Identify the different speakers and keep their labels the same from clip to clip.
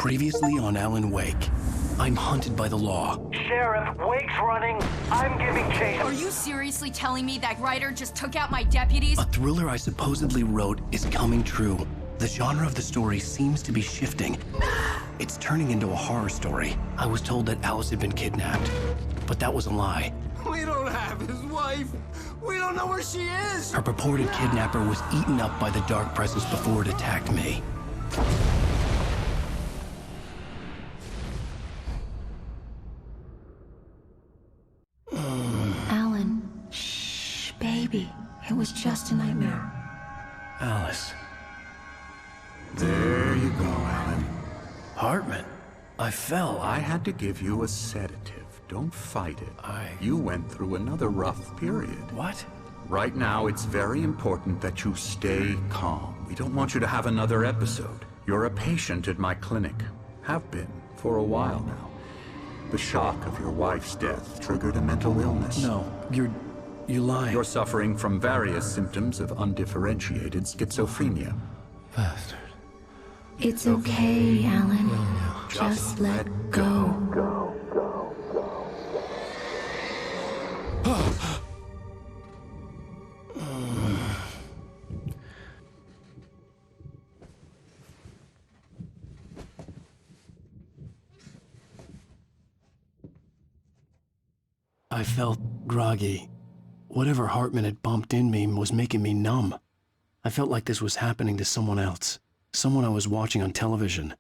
Speaker 1: Previously on Alan Wake, I'm hunted by the law.
Speaker 2: Sheriff, Wake's running. I'm giving chase.
Speaker 3: Are you seriously telling me that writer just took out my deputies?
Speaker 1: A thriller I supposedly wrote is coming true. The genre of the story seems to be shifting. It's turning into a horror story. I was told that Alice had been kidnapped, but that was a lie.
Speaker 4: We don't have his wife. We don't know where she is.
Speaker 1: Her purported kidnapper was eaten up by the dark presence before it attacked me.
Speaker 5: Alan, shh, baby. It was just a nightmare.
Speaker 1: Alice.
Speaker 6: There you go, Alan.
Speaker 1: Hartman. I fell.
Speaker 6: I had to give you a sedative. Don't fight it. You went through another rough period.
Speaker 1: What?
Speaker 6: Right now, it's very important that you stay calm. We don't want you to have another episode. You're a patient at my clinic. Have been for a while now. The shock of your wife's death triggered a mental illness.
Speaker 1: No, you're lying.
Speaker 6: You're suffering from various symptoms of undifferentiated schizophrenia.
Speaker 1: Bastard.
Speaker 5: It's okay, Alan. Just let go.
Speaker 1: I felt groggy. Whatever Hartman had bumped in me was making me numb. I felt like this was happening to someone else. Someone I was watching on television.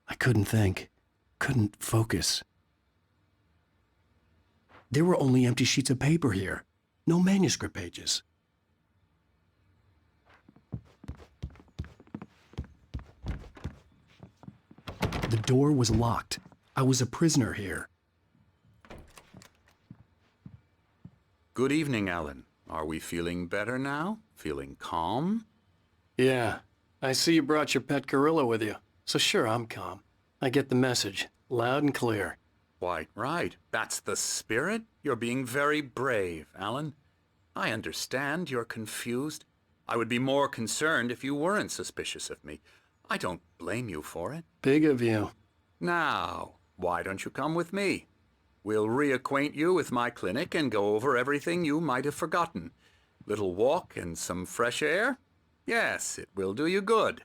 Speaker 1: I couldn't think. Couldn't focus. There were only empty sheets of paper here. No manuscript pages. The door was locked. I was a prisoner here.
Speaker 6: Good evening, Alan. Are we feeling better now? Feeling calm?
Speaker 1: Yeah. I see you brought your pet gorilla with you. So sure, I'm calm. I get the message. Loud and clear.
Speaker 6: Quite right. That's the spirit. You're being very brave, Alan. I understand you're confused. I would be more concerned if you weren't suspicious of me. I don't blame you for it.
Speaker 1: Big of you.
Speaker 6: Now, why don't you come with me? We'll reacquaint you with my clinic and go over everything you might have forgotten. Little walk and some fresh air? Yes, it will do you good.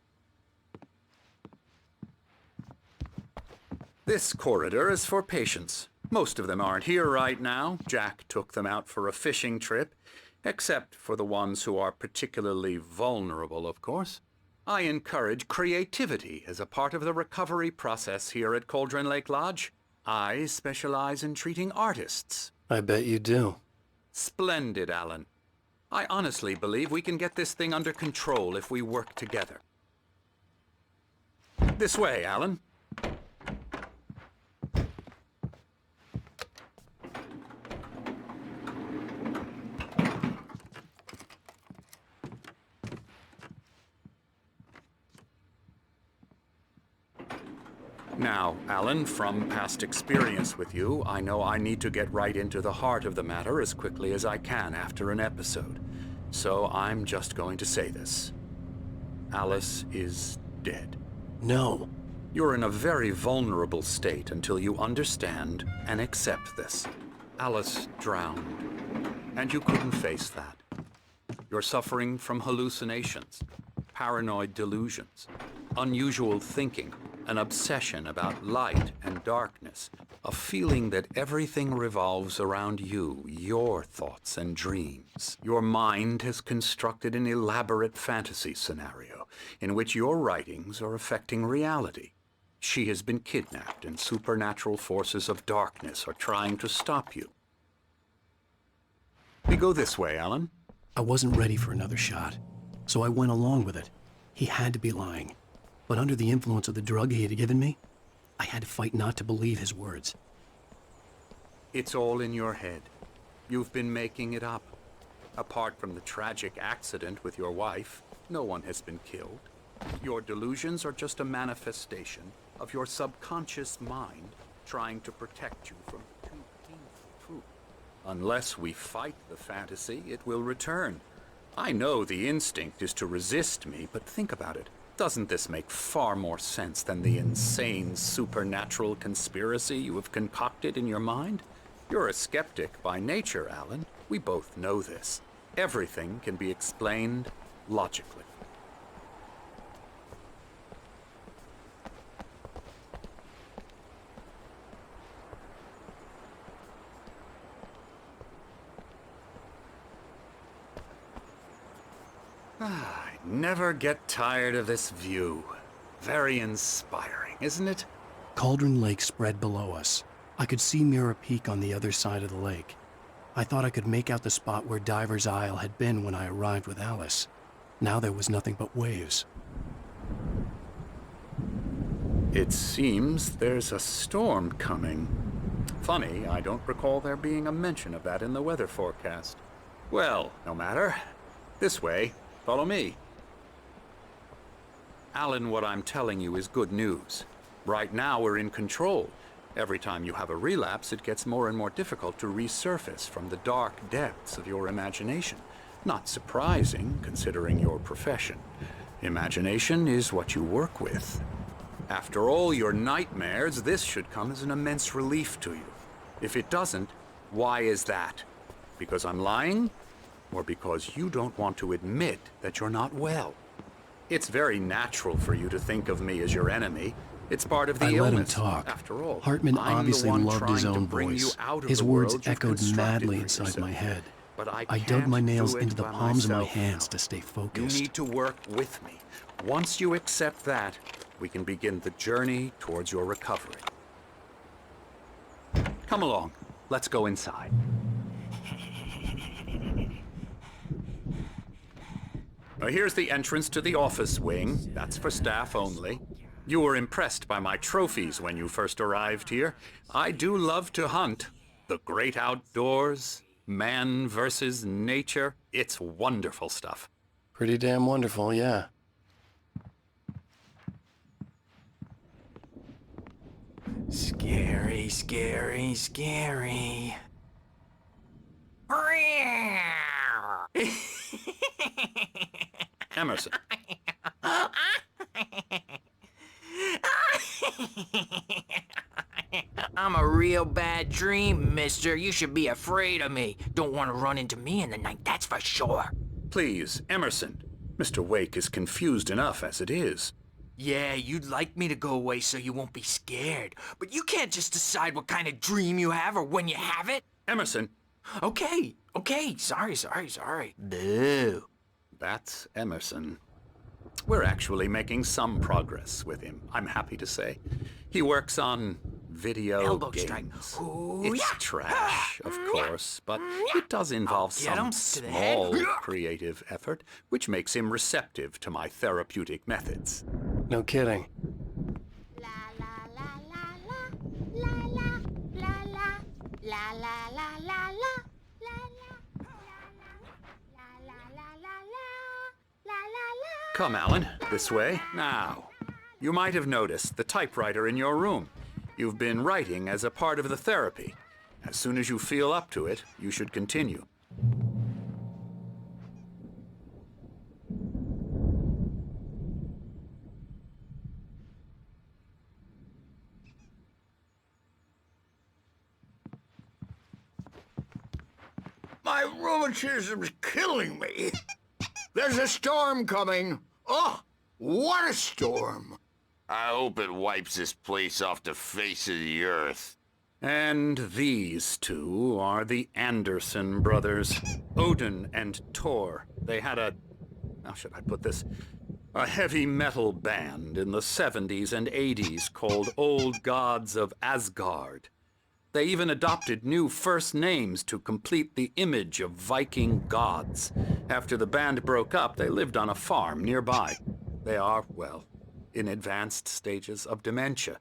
Speaker 6: This corridor is for patients. Most of them aren't here right now. Jack took them out for a fishing trip, except for the ones who are particularly vulnerable, of course. I encourage creativity as a part of the recovery process here at Cauldron Lake Lodge. I specialize in treating artists.
Speaker 1: I bet you do.
Speaker 6: Splendid, Alan. I honestly believe we can get this thing under control if we work together. This way, Alan. Now, Alan, from past experience with you, I know I need to get right into the heart of the matter as quickly as I can after an episode. So I'm just going to say this. Alice is dead.
Speaker 1: No.
Speaker 6: You're in a very vulnerable state until you understand and accept this. Alice drowned, and you couldn't face that. You're suffering from hallucinations, paranoid delusions, unusual thinking, an obsession about light and darkness, a feeling that everything revolves around you, your thoughts and dreams. Your mind has constructed an elaborate fantasy scenario in which your writings are affecting reality. She has been kidnapped and supernatural forces of darkness are trying to stop you. We go this way, Alan.
Speaker 1: I wasn't ready for another shot, so I went along with it. He had to be lying. But under the influence of the drug he had given me, I had to fight not to believe his words.
Speaker 6: It's all in your head. You've been making it up. Apart from the tragic accident with your wife, no one has been killed. Your delusions are just a manifestation of your subconscious mind trying to protect you from too painful truth. Unless we fight the fantasy, it will return. I know the instinct is to resist me, but think about it. Doesn't this make far more sense than the insane supernatural conspiracy you have concocted in your mind? You're a skeptic by nature, Alan. We both know this. Everything can be explained logically. I never get tired of this view. Very inspiring, isn't it?
Speaker 1: Cauldron Lake spread below us. I could see Mirror Peak on the other side of the lake. I thought I could make out the spot where Diver's Isle had been when I arrived with Alice. Now there was nothing but waves.
Speaker 6: It seems there's a storm coming. Funny, I don't recall there being a mention of that in the weather forecast. Well, no matter. This way. Follow me. Alan, what I'm telling you is good news. Right now we're in control. Every time you have a relapse, it gets more and more difficult to resurface from the dark depths of your imagination. Not surprising, considering your profession. Imagination is what you work with. After all your nightmares, this should come as an immense relief to you. If it doesn't, why is that? Because I'm lying? Or because you don't want to admit that you're not well? It's very natural for you to think of me as your enemy. It's part of the illness.
Speaker 1: I let him talk.
Speaker 6: After all,
Speaker 1: Hartman
Speaker 6: I'm
Speaker 1: obviously
Speaker 6: the one
Speaker 1: loved his
Speaker 6: trying to
Speaker 1: own
Speaker 6: bring you
Speaker 1: voice.
Speaker 6: out of
Speaker 1: His
Speaker 6: the
Speaker 1: words
Speaker 6: world you've
Speaker 1: echoed
Speaker 6: constructed
Speaker 1: madly
Speaker 6: for
Speaker 1: inside
Speaker 6: yourself.
Speaker 1: my head.
Speaker 6: But I
Speaker 1: dug
Speaker 6: can't
Speaker 1: my nails
Speaker 6: do it
Speaker 1: into the
Speaker 6: by
Speaker 1: palms of my
Speaker 6: myself
Speaker 1: hands
Speaker 6: now.
Speaker 1: to stay
Speaker 6: You
Speaker 1: focused.
Speaker 6: need to work with me. Once you accept that, we can begin the journey towards your recovery. Come along. Let's go inside. Now, here's the entrance to the office wing. That's for staff only. You were impressed by my trophies when you first arrived here. I do love to hunt. The great outdoors, man versus nature. It's wonderful stuff.
Speaker 1: Pretty damn wonderful, yeah.
Speaker 4: Scary, scary, scary.
Speaker 6: Emerson.
Speaker 7: I'm a real bad dream, mister. You should be afraid of me. Don't want to run into me in the night, that's for sure.
Speaker 6: Please, Emerson. Mr. Wake is confused enough as it is.
Speaker 7: Yeah, you'd like me to go away so you won't be scared. But you can't just decide what kind of dream you have or when you have it.
Speaker 6: Emerson.
Speaker 7: Okay. Sorry. Boo.
Speaker 6: That's Emerson. We're actually making some progress with him, I'm happy to say. He works on video
Speaker 7: Elbow strike.
Speaker 6: games.
Speaker 7: Ooh,
Speaker 6: It's
Speaker 7: yeah.
Speaker 6: trash, of course, but it does involve
Speaker 7: Get
Speaker 6: some
Speaker 7: him to the head.
Speaker 6: small creative effort, which makes him receptive to my therapeutic methods.
Speaker 1: No kidding.
Speaker 6: Come, Alan, this way. Now, you might have noticed the typewriter in your room. You've been writing as a part of the therapy. As soon as you feel up to it, you should continue.
Speaker 4: My rheumatism's killing me. There's a storm coming. Oh, what a storm.
Speaker 8: I hope it wipes this place off the face of the earth.
Speaker 6: And these two are the Anderson brothers, Odin and Thor. They had how should I put this? A heavy metal band in the 70s and 80s called Old Gods of Asgard. They even adopted new first names to complete the image of Viking gods. After the band broke up, they lived on a farm nearby. They are, well, in advanced stages of dementia.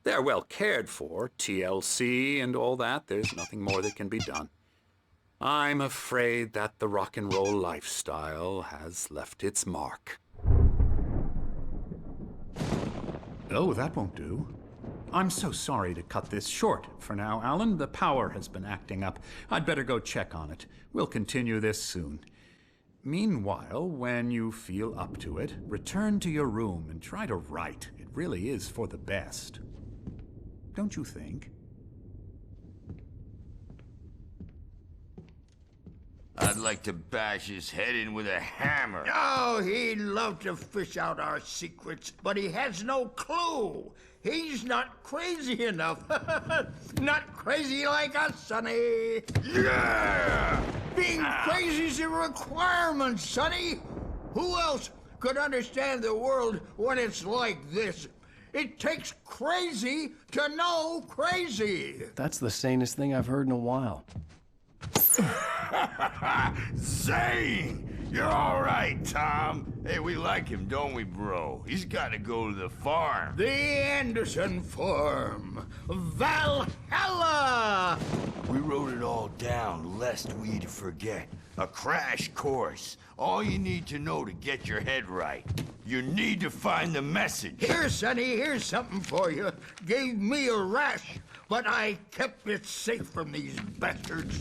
Speaker 6: They're well cared for, TLC and all that. There's nothing more that can be done. I'm afraid that the rock and roll lifestyle has left its mark. Oh, that won't do. I'm so sorry to cut this short for now, Alan. The power has been acting up. I'd better go check on it. We'll continue this soon. Meanwhile, when you feel up to it, return to your room and try to write. It really is for the best. Don't you think?
Speaker 8: I'd like to bash his head in with a hammer.
Speaker 4: Oh, he'd love to fish out our secrets, but he has no clue. He's not crazy enough. Not crazy like us, Sonny.
Speaker 8: Yeah!
Speaker 4: Being crazy's a requirement, Sonny. Who else could understand the world when it's like this? It takes crazy to know crazy.
Speaker 1: That's the sanest thing I've heard in a while.
Speaker 8: Zane! You're all right, Tom. Hey, we like him, don't we, bro? He's got to go to the farm.
Speaker 4: The Anderson Farm. Valhalla!
Speaker 8: We wrote it all down, lest we'd forget. A crash course. All you need to know to get your head right. You need to find the message.
Speaker 4: Here, Sonny, here's something for you. Gave me a rash, but I kept it safe from these bastards.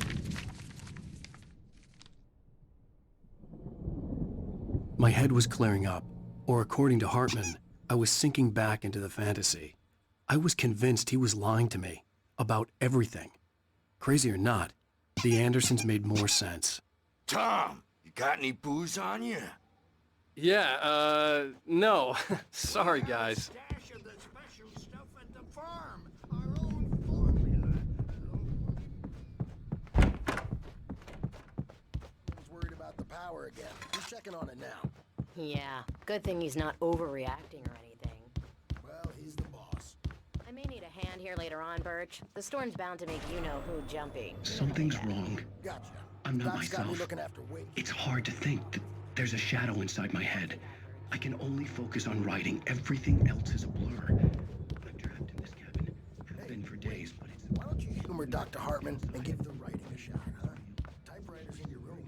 Speaker 1: My head was clearing up, or according to Hartman, I was sinking back into the fantasy. I was convinced he was lying to me about everything. Crazy or not, the Andersons made more sense.
Speaker 8: Tom, you got any booze on you?
Speaker 1: Yeah, no. Sorry, guys.
Speaker 4: Dash of the special stuff at the farm. Our own formula.
Speaker 9: He's worried about the power again. He's checking on it now.
Speaker 10: Yeah, good thing he's not overreacting or anything.
Speaker 9: Well, he's the boss.
Speaker 10: I may need a hand here later on, Birch. The storm's bound to make you-know-who jumpy.
Speaker 1: Something's wrong.
Speaker 9: Gotcha.
Speaker 1: I'm not
Speaker 9: Doc's got me
Speaker 1: myself.
Speaker 9: looking after Wake.
Speaker 1: It's hard to think that there's a shadow inside my head. I can only focus on writing. Everything else is a blur. I'm trapped in this cabin. Have been for days, but it's...
Speaker 9: Why don't you humor Dr. Hartman and give the writing a shot, huh? Typewriter's in your room.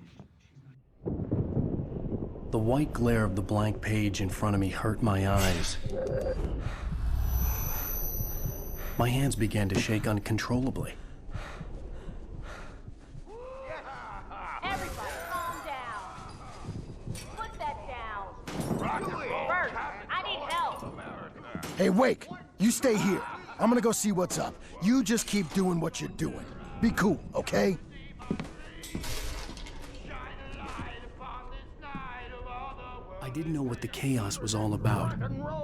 Speaker 1: The white glare of the blank page in front of me hurt my eyes. My hands began to shake uncontrollably.
Speaker 3: Everybody, calm down. Put that down. Bert, I need help.
Speaker 9: Hey, Wake, you stay here. I'm gonna go see what's up. You just keep doing what you're doing. Be cool, okay?
Speaker 1: I didn't know what the chaos was all about,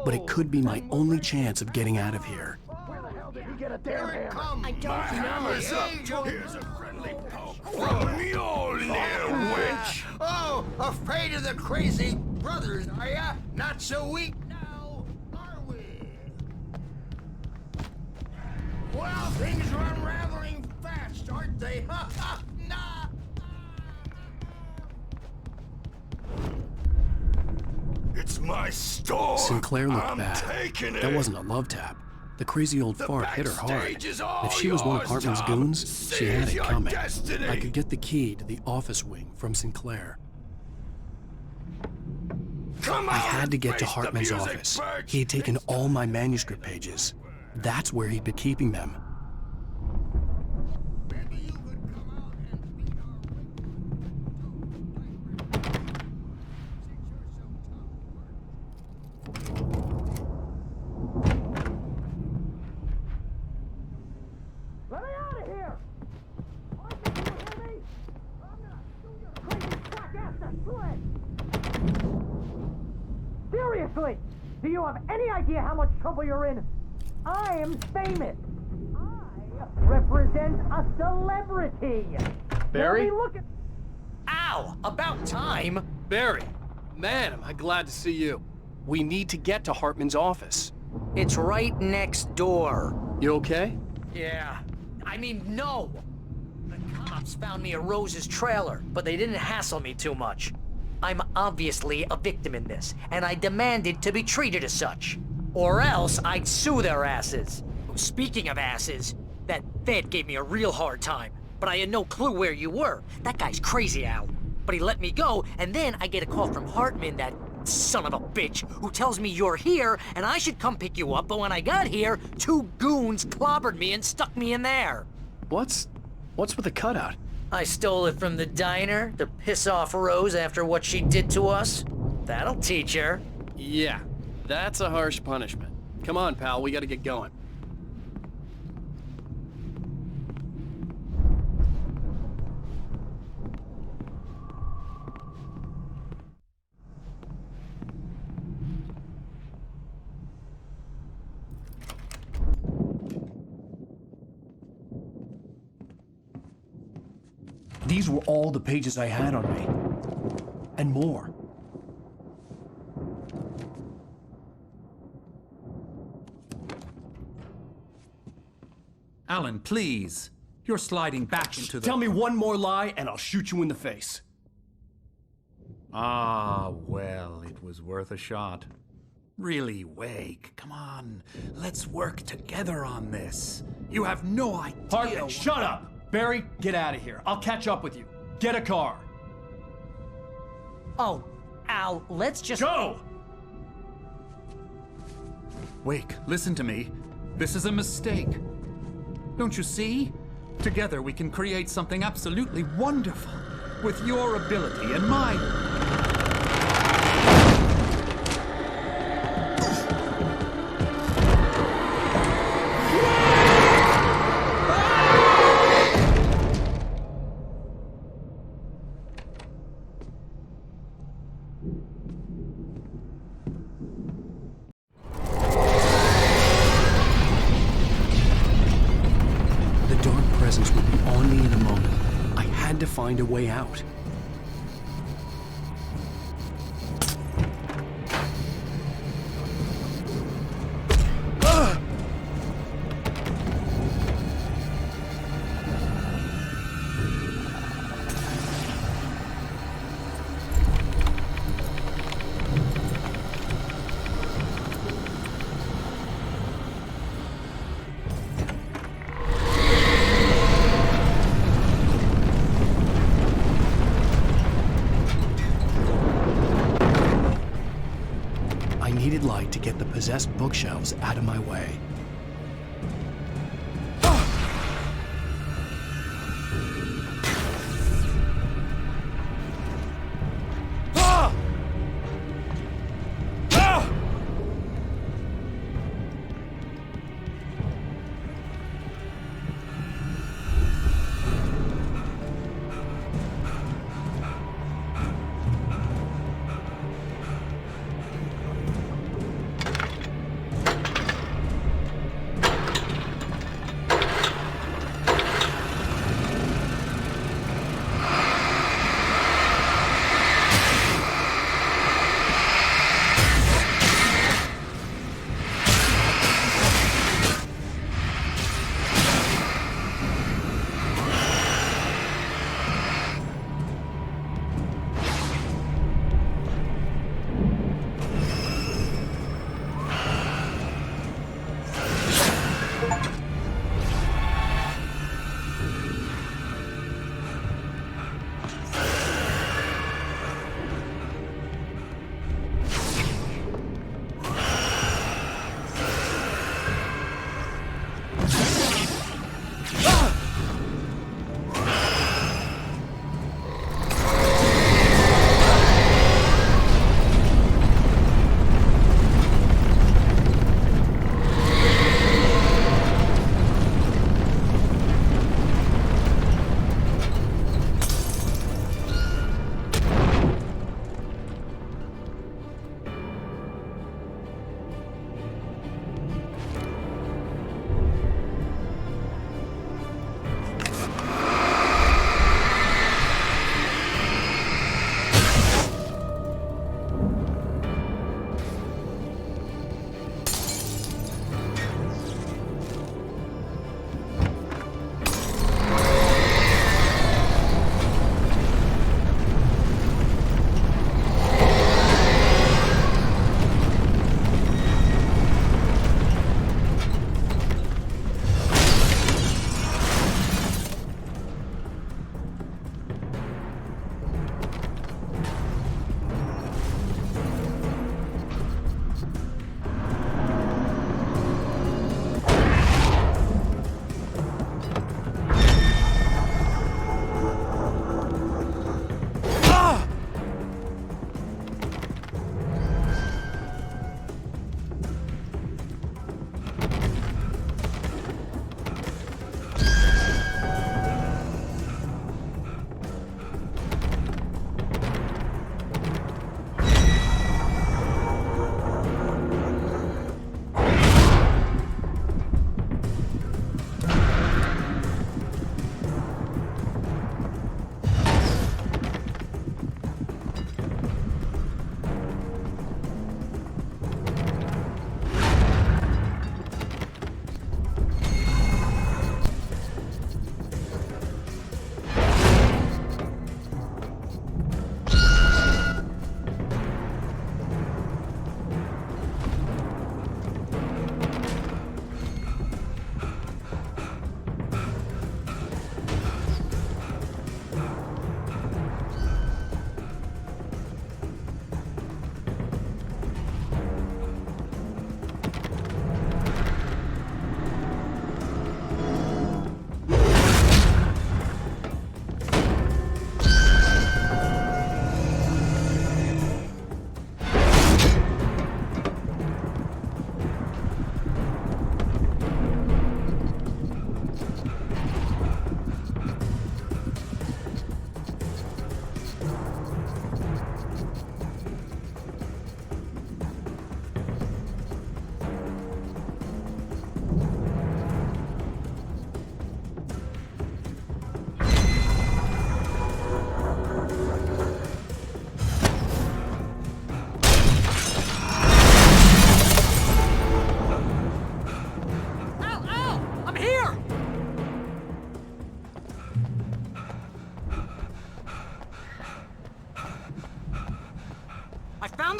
Speaker 1: but it could be my only chance of getting out of here.
Speaker 9: Where the hell did he get a damn
Speaker 4: Here it
Speaker 9: hammer?
Speaker 4: comes.
Speaker 10: I don't
Speaker 8: Hammer's up. Here's a friendly poke from Mjolnir, wench.
Speaker 4: Oh, afraid of the crazy brothers, are ya? Not so weak now, are we? Well, things are unraveling fast, aren't they? Ha ha! Nah!
Speaker 8: It's my store.
Speaker 1: Sinclair looked
Speaker 8: I'm
Speaker 1: bad.
Speaker 8: taking
Speaker 1: That
Speaker 8: it.
Speaker 1: wasn't a love tap. The crazy old
Speaker 8: The
Speaker 1: fart hit her hard.
Speaker 8: backstage is all
Speaker 1: If she was one of
Speaker 8: yours,
Speaker 1: Hartman's
Speaker 8: Tom.
Speaker 1: goons, she had
Speaker 8: Seize
Speaker 1: it
Speaker 8: your
Speaker 1: coming.
Speaker 8: destiny.
Speaker 1: I could get the key to the office wing from Sinclair.
Speaker 8: Come
Speaker 1: I
Speaker 8: on,
Speaker 1: had to get to
Speaker 8: face the
Speaker 1: Hartman's
Speaker 8: music,
Speaker 1: office.
Speaker 8: Birch.
Speaker 1: He had taken all my manuscript pages. That's where he'd been keeping them.
Speaker 4: Maybe you could come out and beat our Let me out of here! Arthur, can you hear me? I'm gonna shoot your crazy crack-ass to shreds! Seriously! Do you have any idea how much trouble you're in? I am famous! I represent a celebrity!
Speaker 1: Barry?
Speaker 4: Look at...
Speaker 7: Ow! About time!
Speaker 1: Barry, man, am I glad to see you. We need to get to Hartman's office.
Speaker 7: It's right next door.
Speaker 1: You okay?
Speaker 7: Yeah. I mean, no! The cops found me at Rose's trailer, but they didn't hassle me too much. I'm obviously a victim in this, and I demanded to be treated as such. Or else I'd sue their asses. Speaking of asses, that Fed gave me a real hard time, but I had no clue where you were. That guy's crazy, Al. But he let me go, and then I get a call from Hartman, that son of a bitch, who tells me you're here and I should come pick you up, but when I got here, 2 goons clobbered me and stuck me in there.
Speaker 1: What's with the cutout?
Speaker 7: I stole it from the diner to piss off Rose after what she did to us? That'll teach her.
Speaker 1: Yeah, that's a harsh punishment. Come on, pal, we gotta get going. These were all the pages I had on me. And more.
Speaker 11: Alan, please. You're sliding back into the...
Speaker 1: Tell me one more lie and I'll shoot you in the face.
Speaker 11: Ah, well, it was worth a shot. Really, Wake, come on. Let's work together on this. You have no idea...
Speaker 1: Hartman, shut up! Barry, get out of here. I'll catch up with you. Get a car.
Speaker 7: Oh, Al, let's just...
Speaker 1: Go!
Speaker 11: Wake, listen to me. This is a mistake. Don't you see? Together we can create something absolutely wonderful. With your ability and mine.
Speaker 1: Would be on me in a moment. I had to find a way out. Needed light to get the possessed bookshelves out of my way.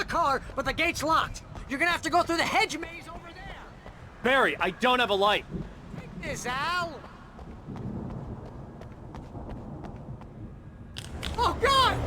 Speaker 7: the car, but the gate's locked. You're gonna have to go through the hedge maze over there.
Speaker 12: Barry, I don't have a light.
Speaker 7: Take this, Al. Oh, God!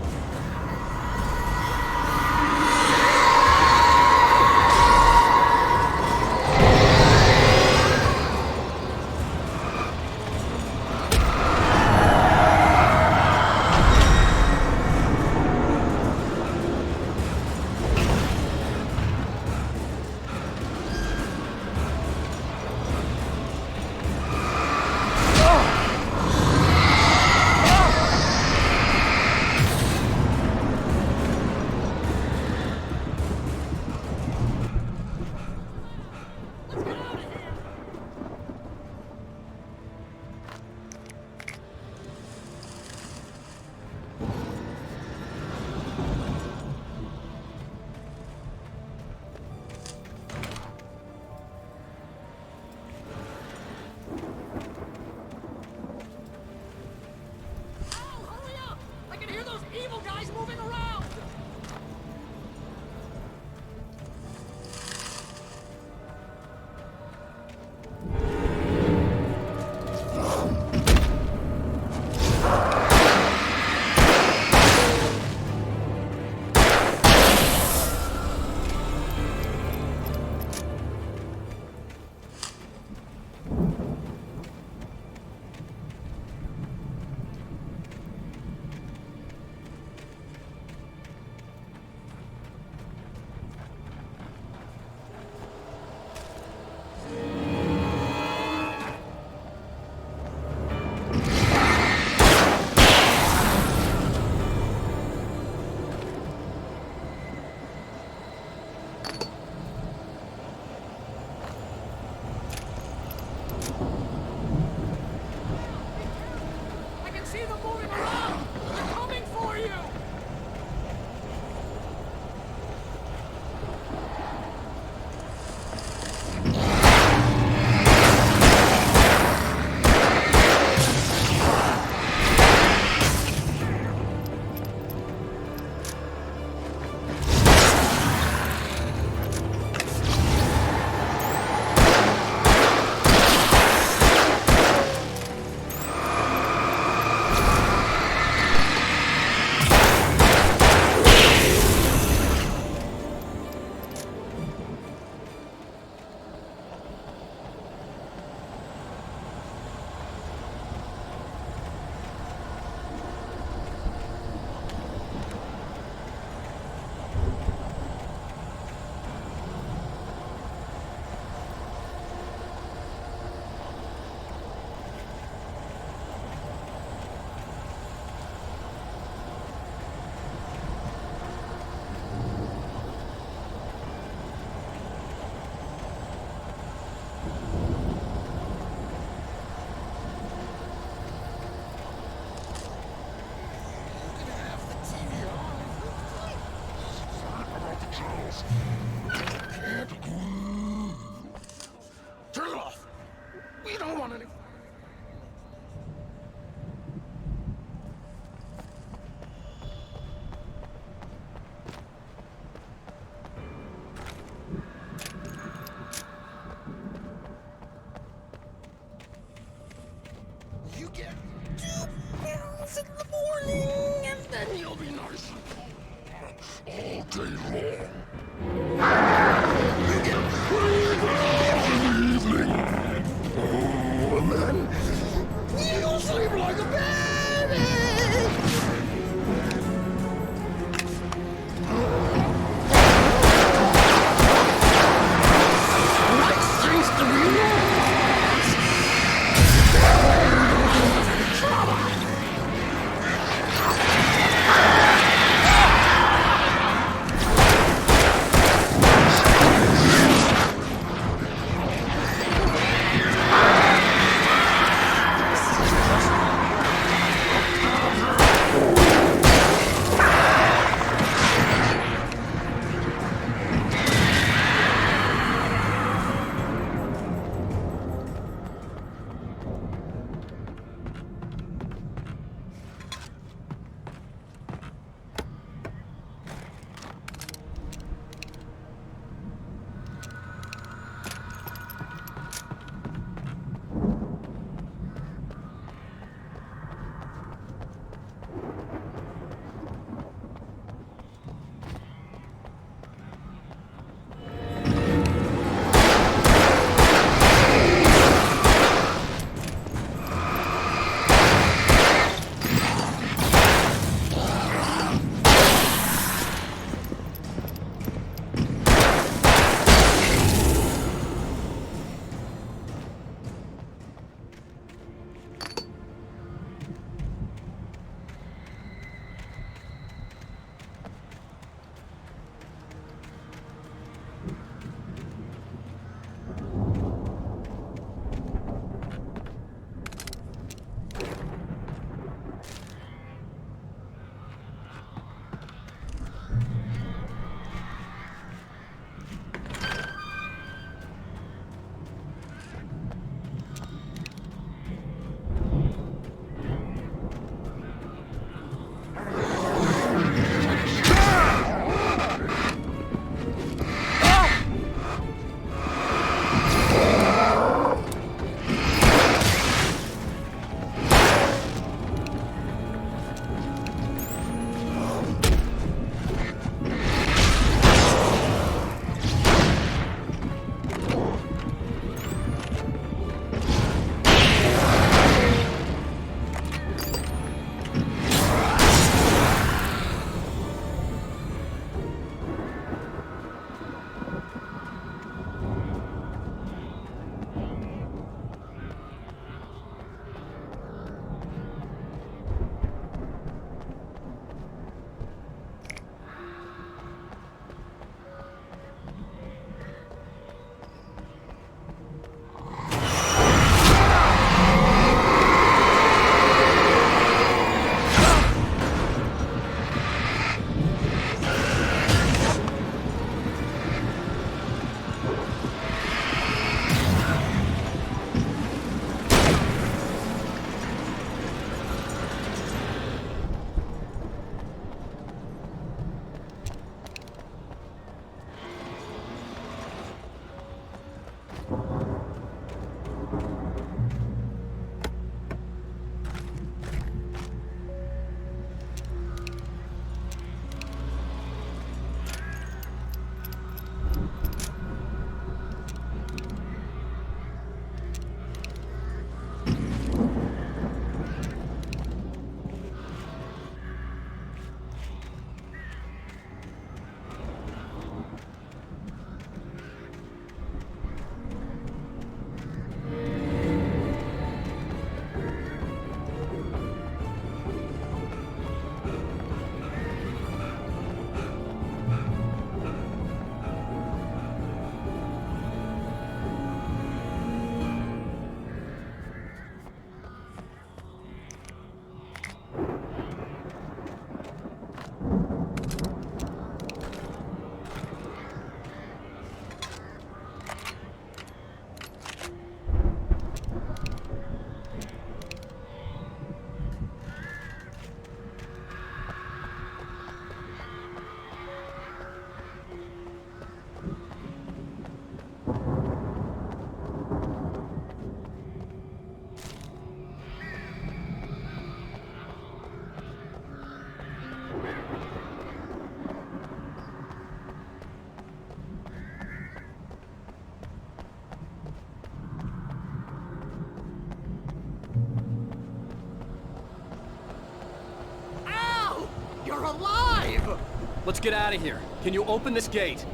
Speaker 7: You're alive!
Speaker 12: Let's get out of here. Can you open this gate?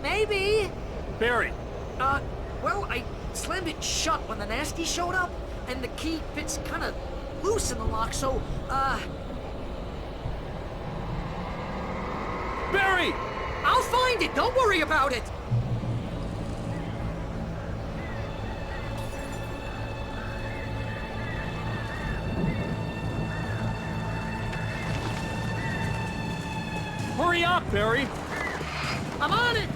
Speaker 7: Maybe.
Speaker 12: Barry!
Speaker 7: Well, I slammed it shut when the nasty showed up, and the key fits kind of loose in the lock, so,
Speaker 12: Barry!
Speaker 7: I'll find it! Don't worry about it!
Speaker 12: Hurry up, Barry!
Speaker 7: I'm on it!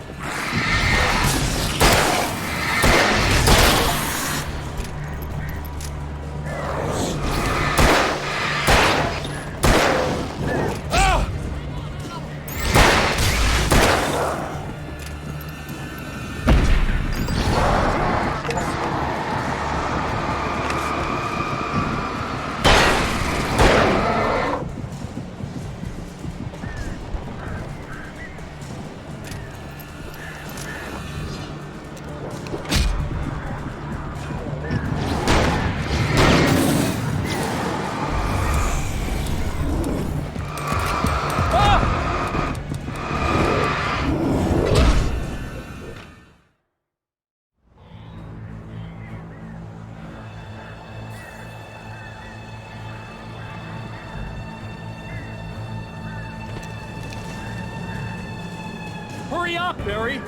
Speaker 12: Hurry up, Barry!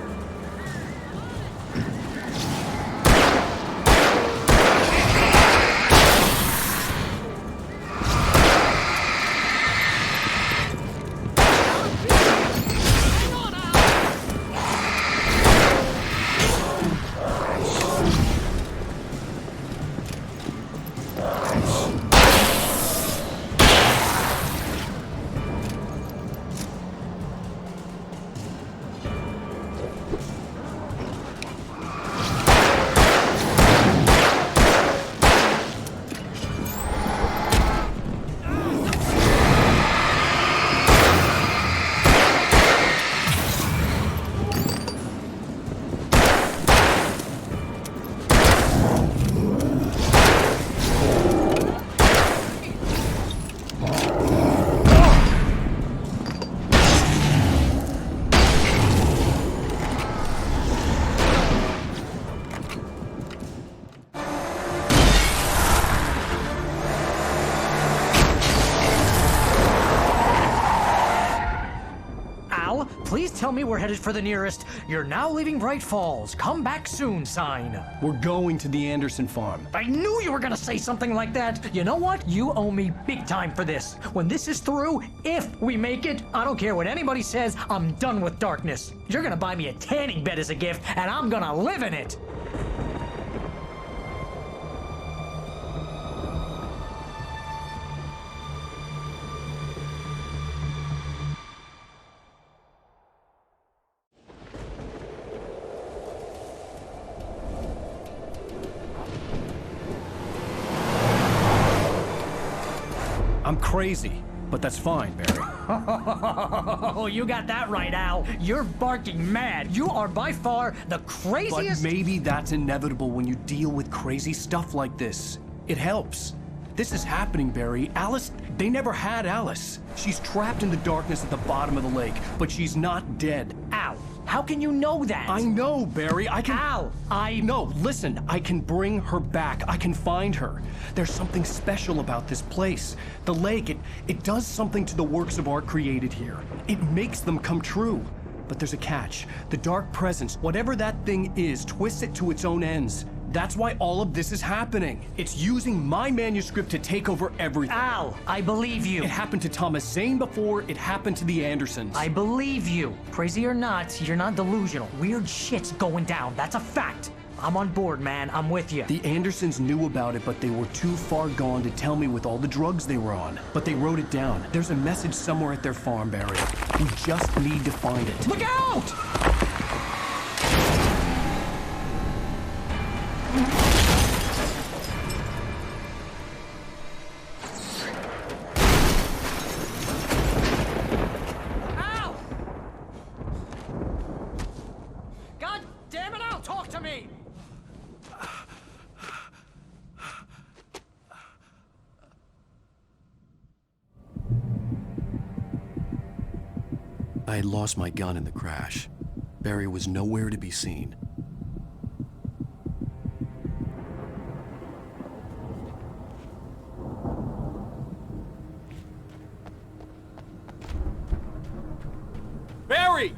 Speaker 7: Please tell me we're headed for the nearest "You're now leaving Bright Falls. Come back soon" sign.
Speaker 1: We're going to the Anderson farm.
Speaker 7: I knew you were gonna say something like that. You know what? You owe me big time for this. When this is through, if we make it, I don't care what anybody says, I'm done with darkness. You're gonna buy me a tanning bed as a gift, and I'm gonna live in it.
Speaker 1: I'm crazy, but that's fine, Barry.
Speaker 7: Oh, you got that right, Al. You're barking mad. You are by far the craziest...
Speaker 1: But maybe that's inevitable when you deal with crazy stuff like this. It helps. This is happening, Barry. Alice, they never had Alice. She's trapped in the darkness at the bottom of the lake, but she's not dead.
Speaker 7: Al, how can you know that?
Speaker 1: I know, Barry. I can...
Speaker 7: Al,
Speaker 1: No, listen. I can bring her back. I can find her. There's something special about this place. The lake, it does something to the works of art created here. It makes them come true. But there's a catch. The dark presence, whatever that thing is, twists it to its own ends. That's why all of this is happening. It's using my manuscript to take over everything.
Speaker 7: Al, I believe you.
Speaker 1: It happened to Thomas Zane before, it happened to the Andersons.
Speaker 7: I believe you. Crazy or not, you're not delusional. Weird shit's going down. That's a fact. I'm on board, man. I'm with you.
Speaker 1: The Andersons knew about it, but they were too far gone to tell me with all the drugs they were on. But they wrote it down. There's a message somewhere at their farm, Barry. We just need to find it.
Speaker 7: Look out! Al! God damn it, Al, talk to me!
Speaker 1: I had lost my gun in the crash. Barry was nowhere to be seen.
Speaker 12: Barry!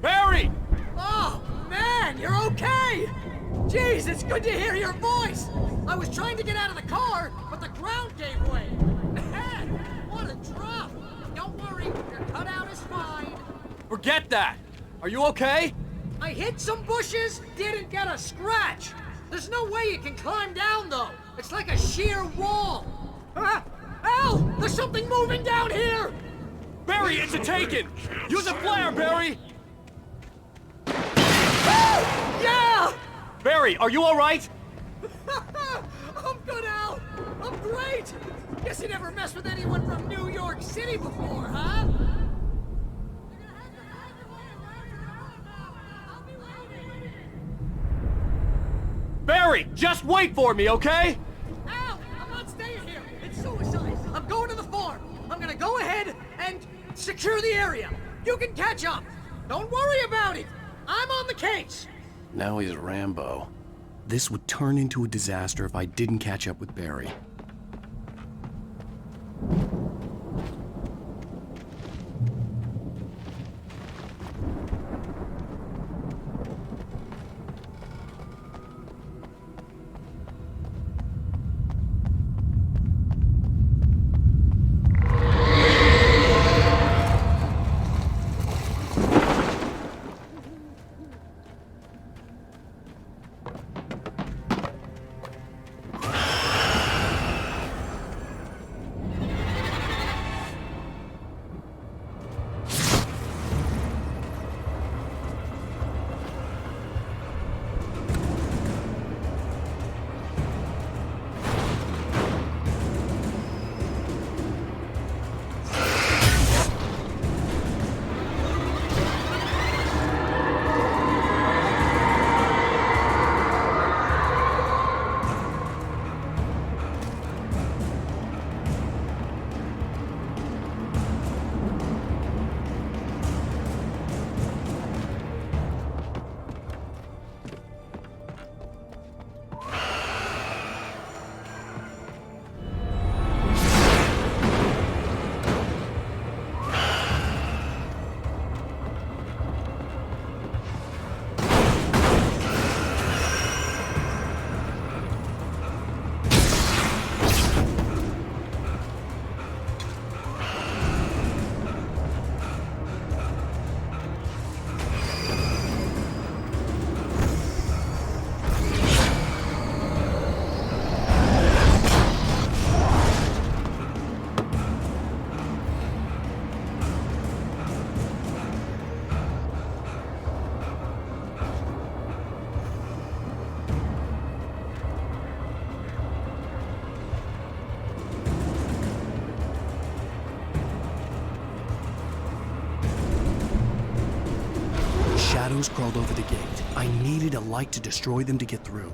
Speaker 12: Barry!
Speaker 7: Oh, man, you're okay! Jeez, it's good to hear your voice! I was trying to get out of the car, but the ground gave way. Man, what a drop! Don't worry, your cutout is fine.
Speaker 12: Forget that! Are you okay?
Speaker 7: I hit some bushes, didn't get a scratch. There's no way you can climb down, though. It's like a sheer wall. Al, there's something moving down here!
Speaker 12: Barry, it's a taken! Use a flare, Barry!
Speaker 7: Yeah!
Speaker 12: Barry, are you alright?
Speaker 7: I'm good, Al. I'm great. Guess you never messed with anyone from New York City before, huh?
Speaker 12: Barry, just wait for me, okay?
Speaker 7: Al, I'm not staying here. It's suicide. I'm going to the farm. I'm gonna go ahead and secure the area. You can catch up. Don't worry about it. I'm on the case.
Speaker 1: Now he's Rambo. This would turn into a disaster if I didn't catch up with Barry. almost crawled over the gate. I needed a light to destroy them to get through.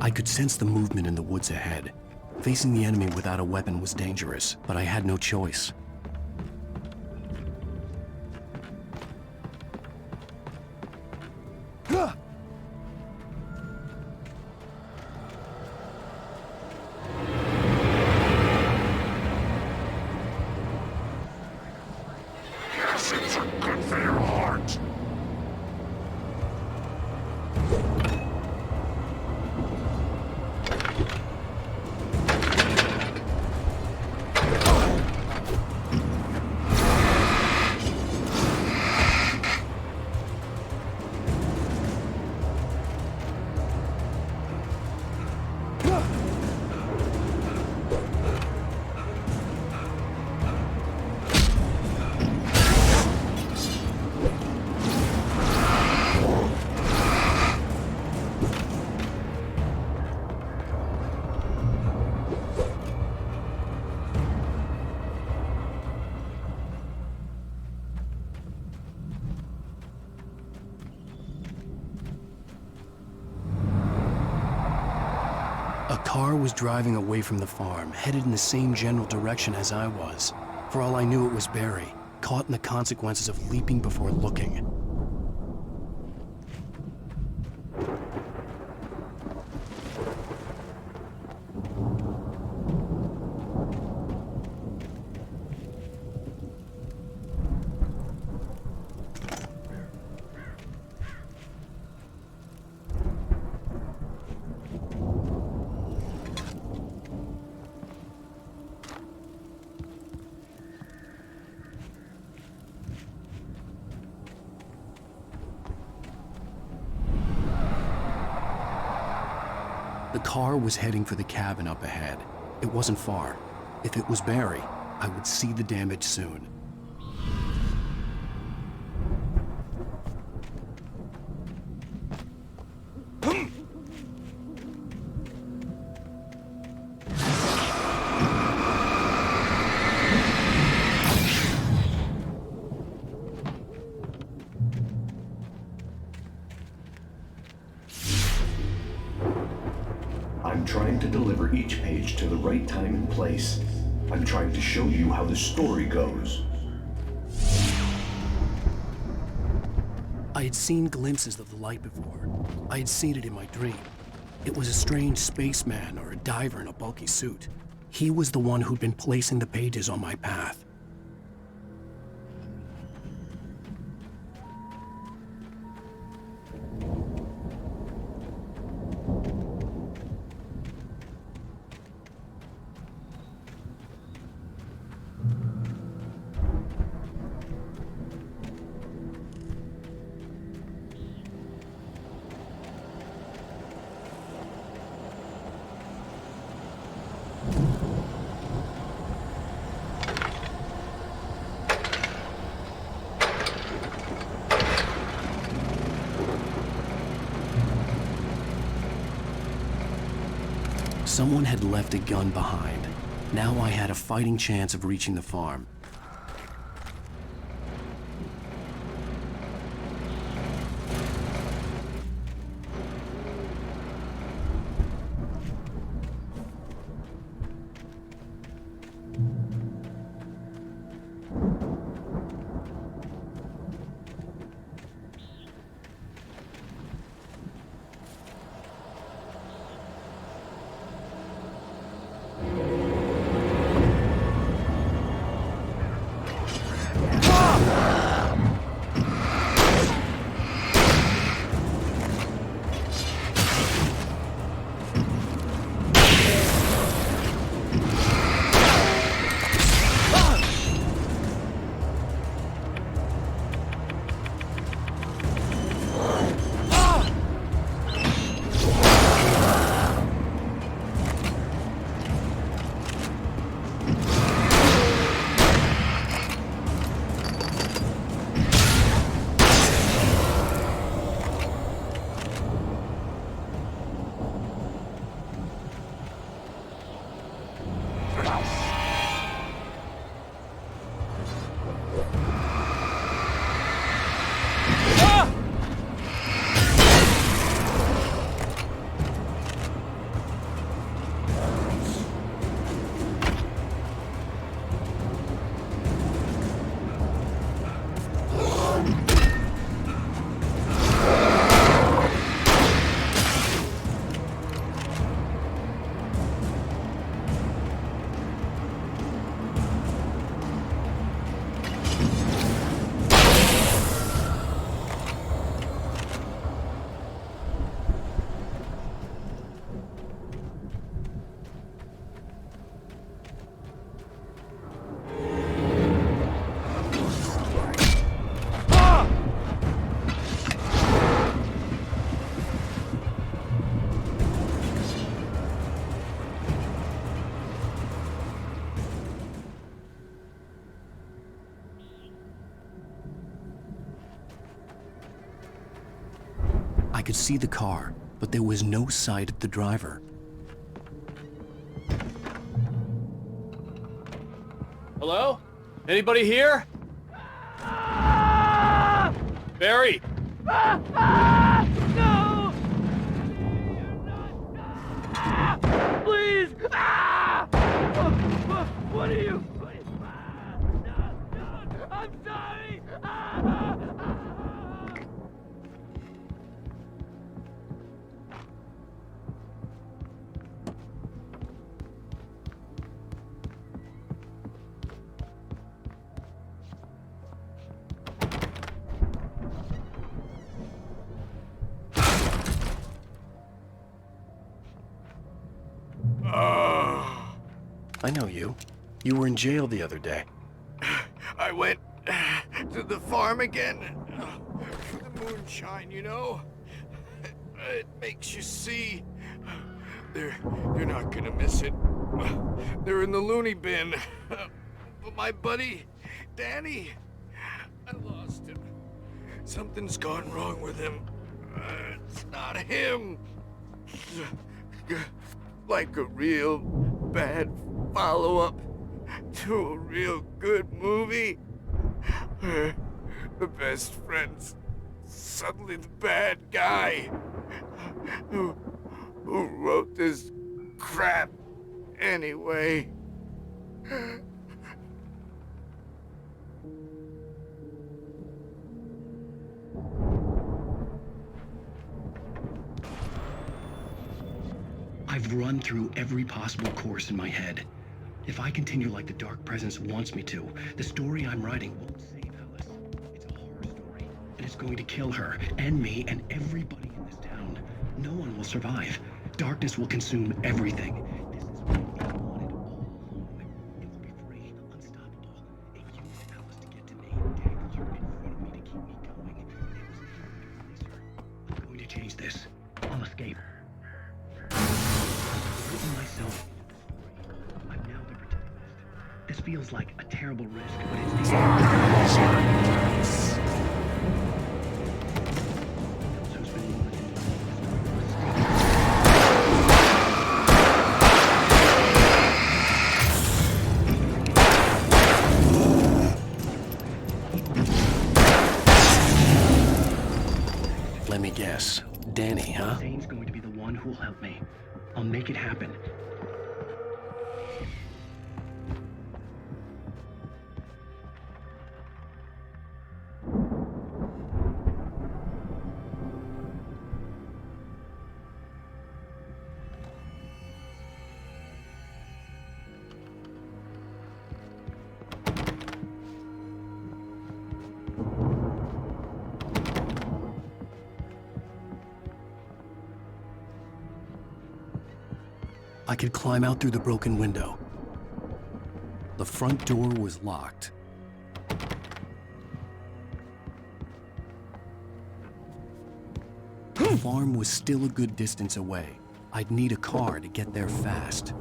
Speaker 1: I could sense the movement in the woods ahead. Facing the enemy without a weapon was dangerous, but I had no choice. A car was driving away from the farm, headed in the same general direction as I was. For all I knew, it was Barry, caught in the consequences of leaping before looking. The car was heading for the cabin up ahead. It wasn't far. If it was Barry, I would see the damage soon.
Speaker 13: I'm trying to deliver each page to the right time and place. I'm trying to show you how the story goes.
Speaker 1: I had seen glimpses of the light before. I had seen it in my dream. It was a strange spaceman or a diver in a bulky suit. He was the one who'd been placing the pages on my path. Someone had left a gun behind. Now I had a fighting chance of reaching the farm. could see the car, but there was no sight of the driver.
Speaker 12: Hello? Anybody here? Barry!
Speaker 2: No! Please! What are you? No! I'm sorry!
Speaker 1: I know you. You were in jail the other day.
Speaker 8: I went to the farm again for the moonshine, you know? It makes you see. They're not gonna miss it. They're in the loony bin. But my buddy, Danny, I lost him. Something's gone wrong with him. It's not him. Like a real bad follow-up to a real good movie. Where the best friend's suddenly the bad guy. Who wrote this crap anyway?
Speaker 1: I've run through every possible course in my head. If I continue like the Dark Presence wants me to, the story I'm writing won't save Alice. It's a horror story, and it's going to kill her, and me, and everybody in this town. No one will survive. Darkness will consume everything. This is what I wanted all along. It will be free, unstoppable. It used Alice to get to me, dangled her in front of me to keep me going. It was here to release her. I'm going to change this. I'll escape. Myself. I'm now the protagonist. This feels like a terrible risk, but it's the Let me guess. Danny, huh? Zane's going to be the one who'll help me. I'll make it happen. I could climb out through the broken window. The front door was locked. The farm was still a good distance away. I'd need a car to get there fast.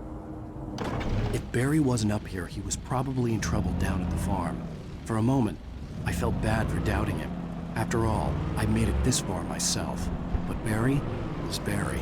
Speaker 1: If Barry wasn't up here, he was probably in trouble down at the farm. For a moment, I felt bad for doubting him. After all, I made it this far myself. But Barry was Barry.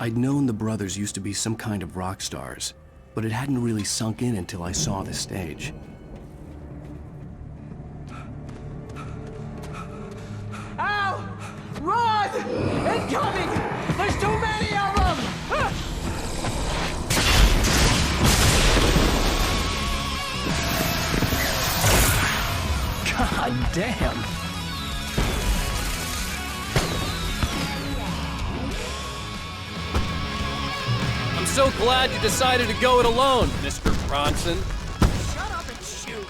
Speaker 1: I'd known the brothers used to be some kind of rock stars, but it hadn't really sunk in until I saw the stage.
Speaker 2: Al! Run! Incoming! There's too many of them!
Speaker 1: God damn!
Speaker 12: I'm so glad you decided to go it alone, Mr. Bronson.
Speaker 7: Shut up and shoot!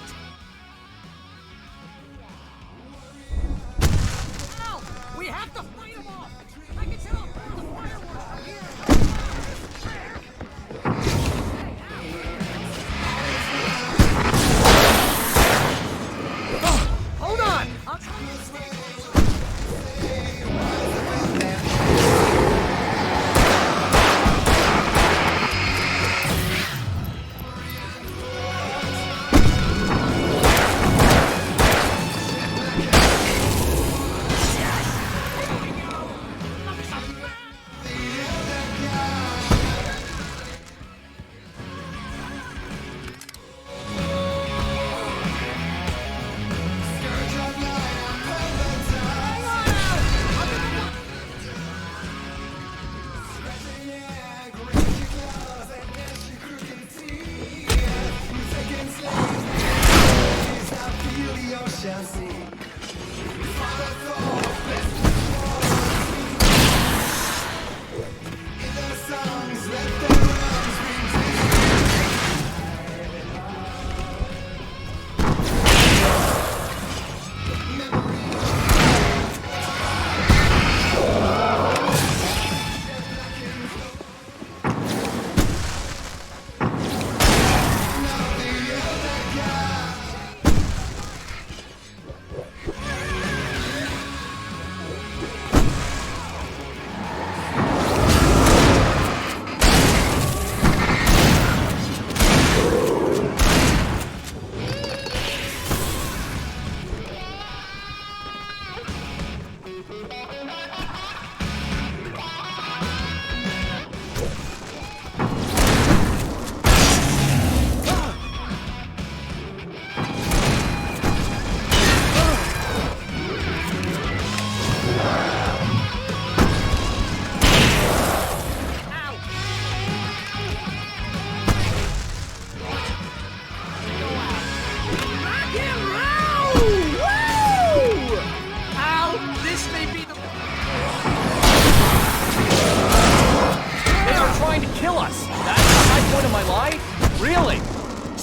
Speaker 7: Ow! We have to fight them off! I can tell the fireworks from here! Hold on! I'll try to stay.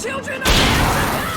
Speaker 2: Children of Africa!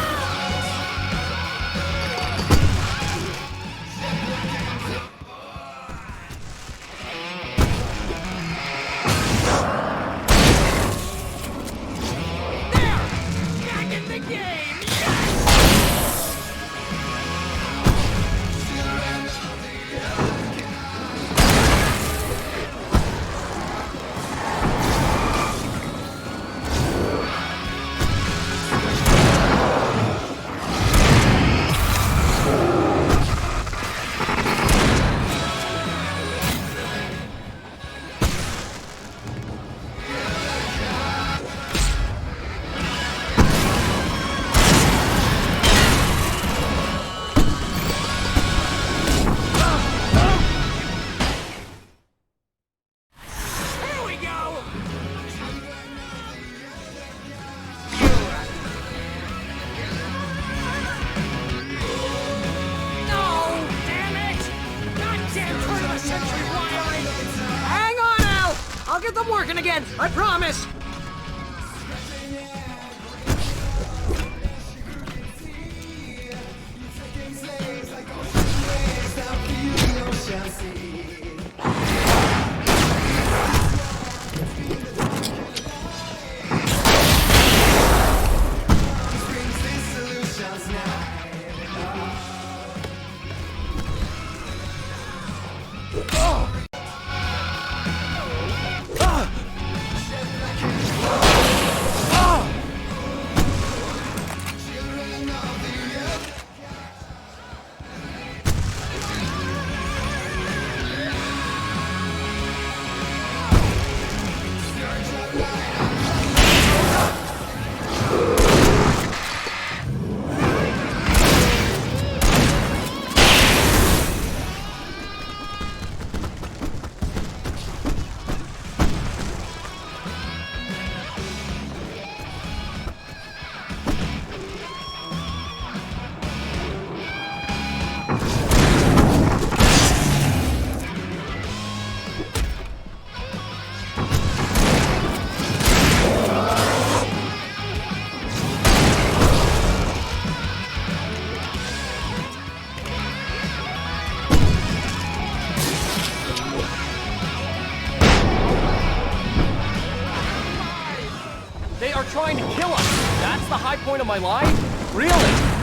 Speaker 7: I'll get them working again, I promise!
Speaker 12: trying to kill us. That's the high point of my life? Really?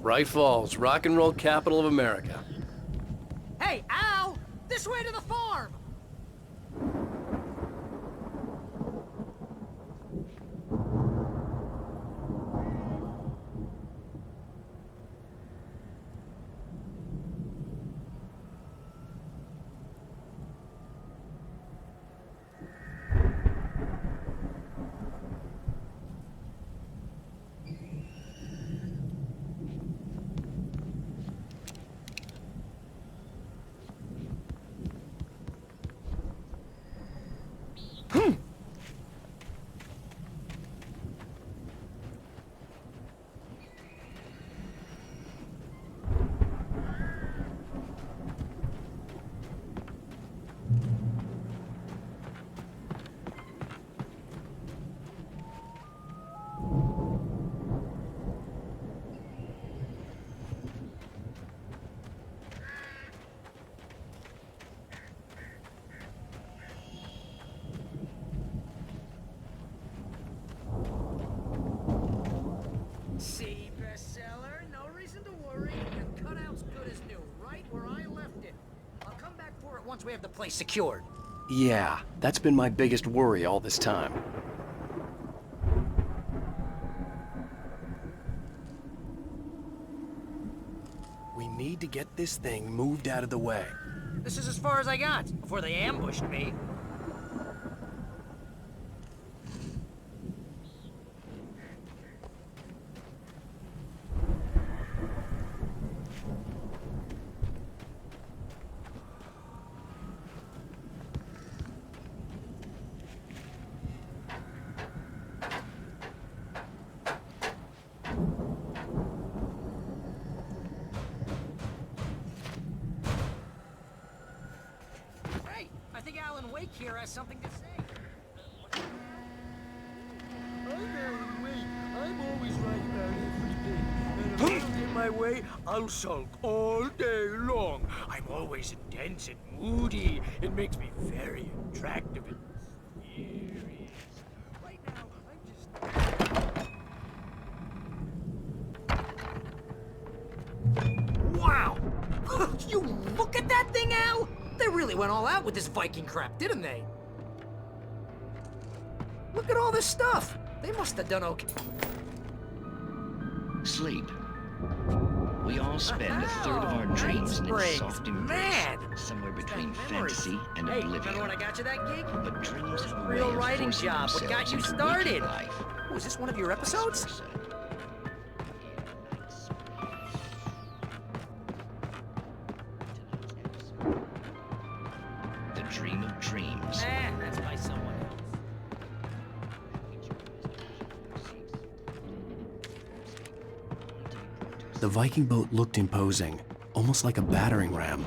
Speaker 12: Bright Falls, rock and roll capital of America.
Speaker 7: Hey, Al! This way to the farm! Once we have the place secured.
Speaker 1: Yeah, that's been my biggest worry all this time. We need to get this thing moved out of the way.
Speaker 7: This is as far as I got before they ambushed me. I think Alan Wake here has something to say.
Speaker 4: I'm Alan Wake. I'm always right about everything. And if I don't get my way, I'll sulk all day long. I'm always intense and moody. It makes me very attractive and mysterious. Right now, I'm just...
Speaker 7: Wow! You look at that thing, Al! They really went all out with this Viking crap, didn't they? Look at all this stuff. They must have done okay.
Speaker 14: Sleep. We all spend a third of our dreams in its soft embrace, somewhere between fantasy and oblivion.
Speaker 7: Remember when I got you that gig?
Speaker 14: But dreams have a way
Speaker 7: Real
Speaker 14: of
Speaker 7: writing
Speaker 14: forcing
Speaker 7: job. What got you
Speaker 14: themselves into
Speaker 7: started?
Speaker 14: waking life.
Speaker 7: Oh, is this one of your episodes?
Speaker 14: The dream of dreams.
Speaker 7: That's by someone else.
Speaker 1: The Viking boat looked imposing, almost like a battering ram.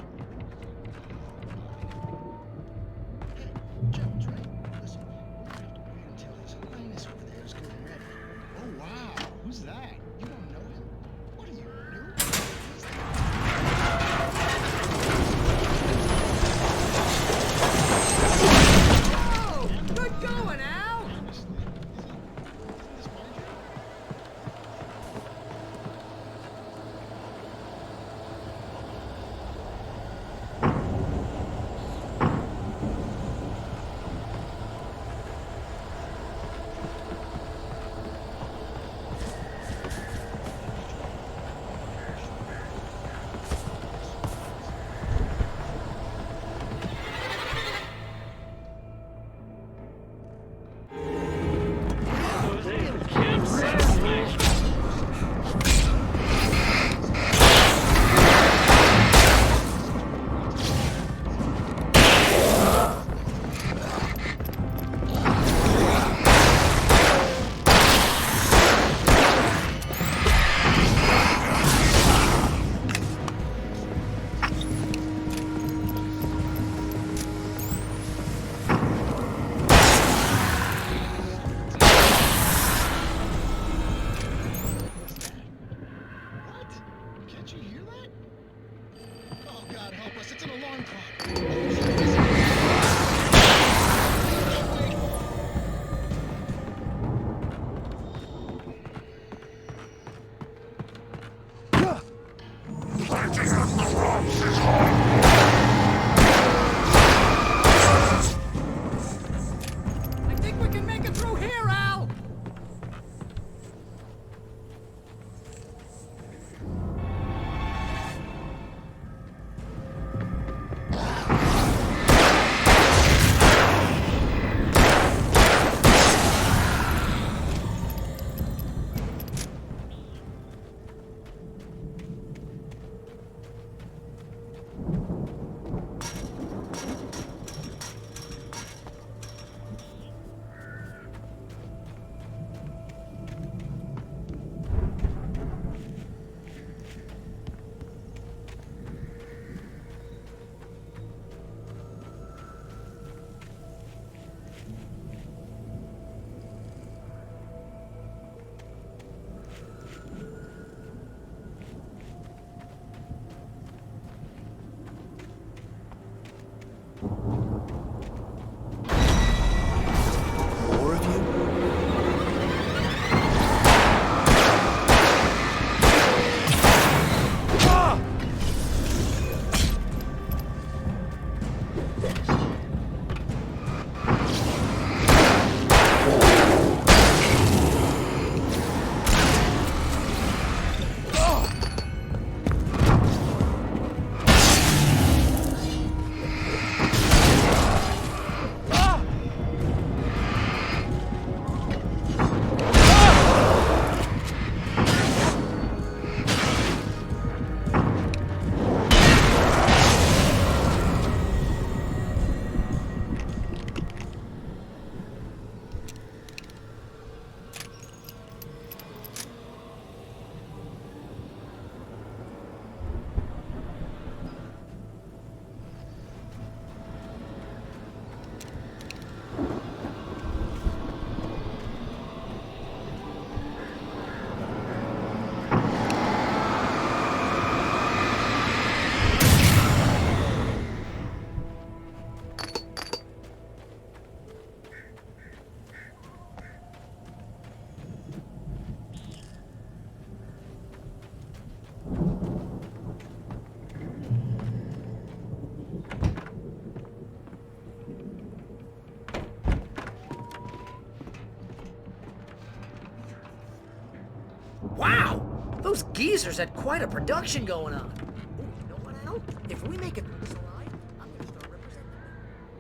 Speaker 7: Wow! Those geezers had quite a production going on. Ooh, you know what, Al? If we make it through this alive, I'm gonna start representing them.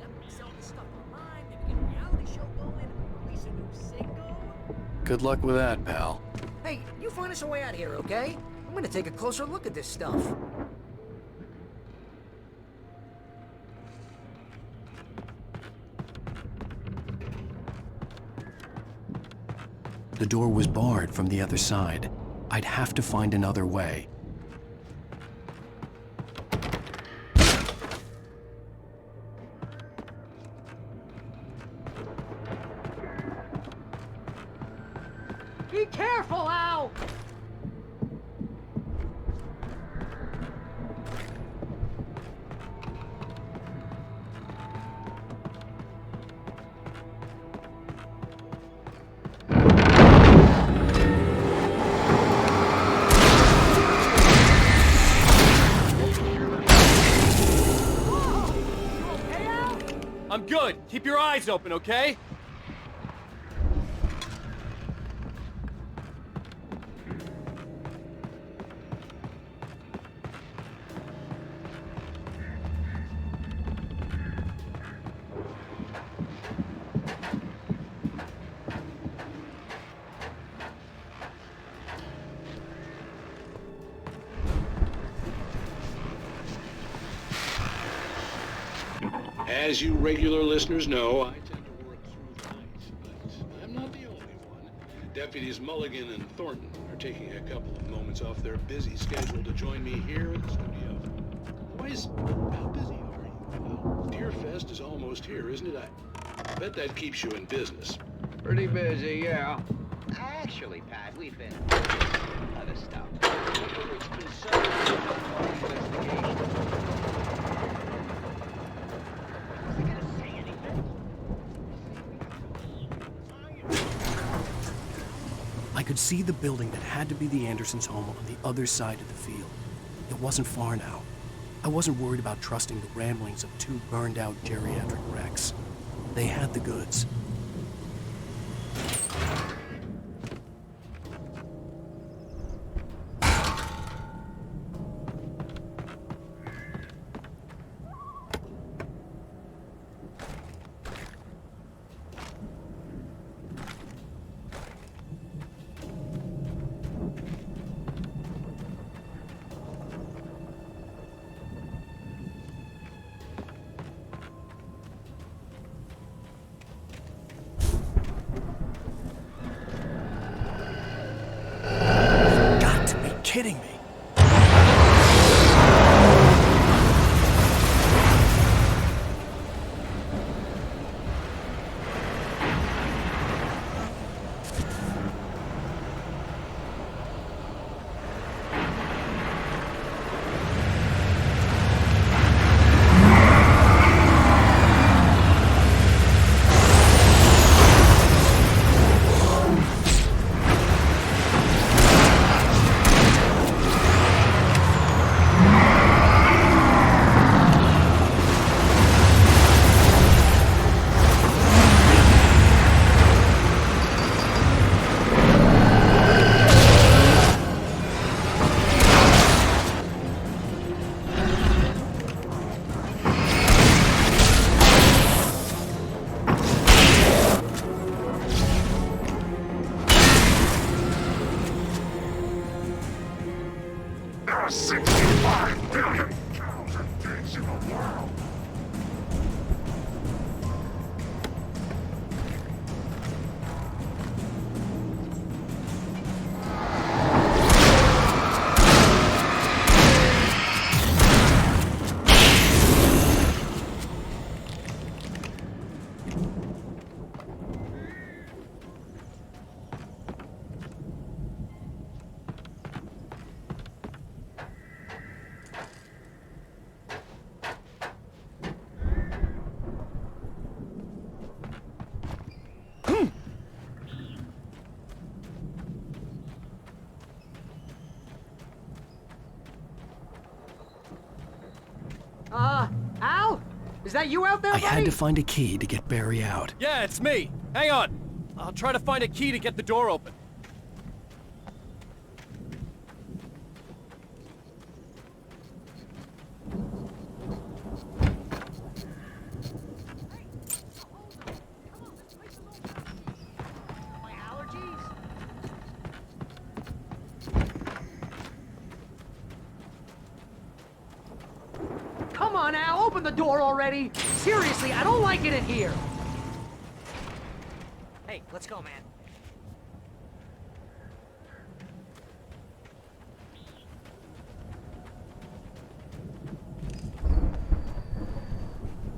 Speaker 7: Yep, sell this stuff online, maybe get a reality show going, release a new single.
Speaker 1: Good luck with that, pal.
Speaker 7: Hey, you find us a way out here, okay? I'm gonna take a closer look at this stuff.
Speaker 1: The door was barred from the other side. I'd have to find another way.
Speaker 2: Be careful, Al!
Speaker 12: I'm good. Keep your eyes open, okay?
Speaker 15: As you regular listeners know, I tend to work through the night, but I'm not the only one. Deputies Mulligan and Thornton are taking a couple of moments off their busy schedule to join me here in the studio. Boys, how busy are you? Well, Deerfest is almost here, isn't it? I bet that keeps you in business.
Speaker 16: Pretty busy, yeah.
Speaker 14: Actually, Pat, we've been other stuff. It's been so investigation.
Speaker 1: I could see the building that had to be the Andersons' home on the other side of the field. It wasn't far now. I wasn't worried about trusting the ramblings of two burned-out geriatric wrecks. They had the goods. Kidding me.
Speaker 17: There are 65 billion cows and pigs in the world.
Speaker 2: Al? Is that you out there, buddy?
Speaker 1: I had to find a key to get Barry out.
Speaker 12: Yeah, it's me. Hang on. I'll try to find a key to get the door open.
Speaker 2: open the door already? Seriously, I don't like it in here.
Speaker 7: Hey, let's go, man.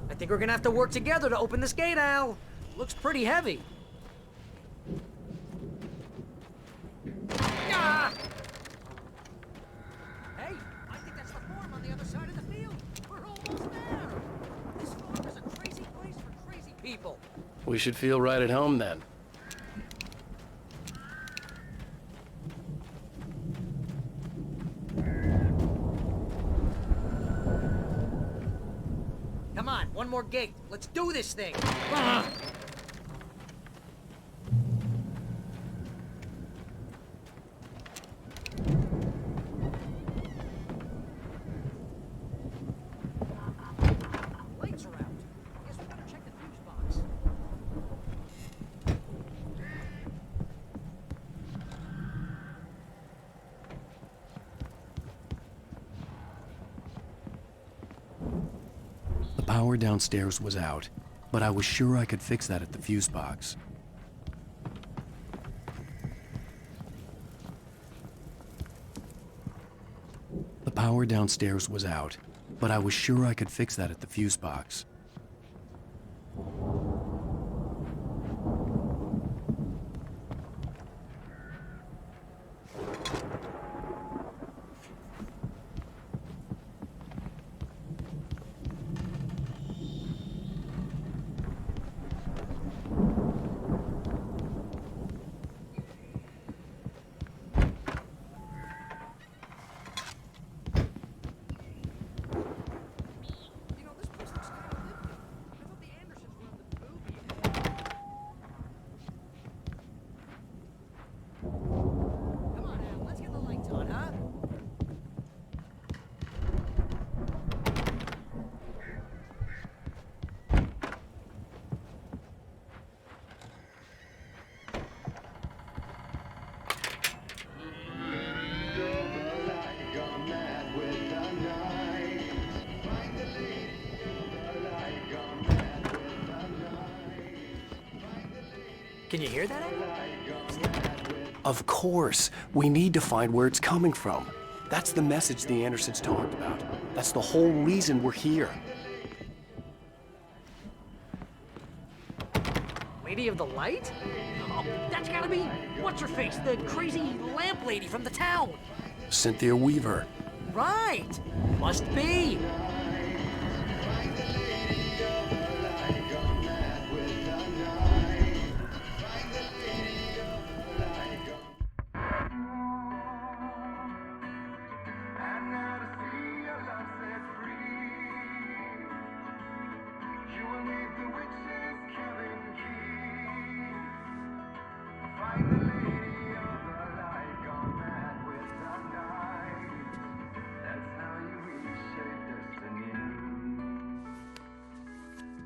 Speaker 7: I think we're gonna have to work together to open this gate, Al. Looks pretty heavy. Ah! Hey, I think that's the farm on the other side of the field. We're almost there. This farm is a crazy place for crazy people.
Speaker 1: We should feel right at home then.
Speaker 7: Come on, one more gate. Let's do this thing. Lights are out. Guess we better check the fuse box.
Speaker 1: The power downstairs was out, but I was sure I could fix that at the fuse box. The power downstairs was out, but I was sure I could fix that at the fuse box.
Speaker 7: Can you hear that?
Speaker 1: Of course. We need to find where it's coming from. That's the message the Andersons talked about. That's the whole reason we're here.
Speaker 7: Lady of the Light? Oh, that's gotta be... What's-her-face? The crazy lamp lady from the town.
Speaker 1: Cynthia Weaver.
Speaker 7: Right. Must be.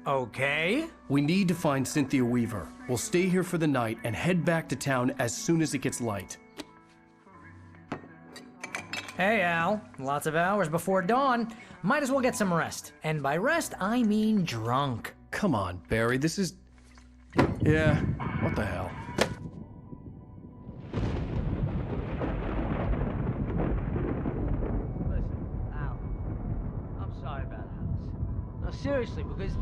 Speaker 2: Okay.
Speaker 1: We need to find Cynthia Weaver. We'll stay here for the night and head back to town as soon as it gets light.
Speaker 7: Hey, Al. Lots of hours before dawn. Might as well get some rest. And by rest, I mean drunk.
Speaker 1: Come on, Barry, this is... Yeah, what the hell?
Speaker 2: No, seriously, because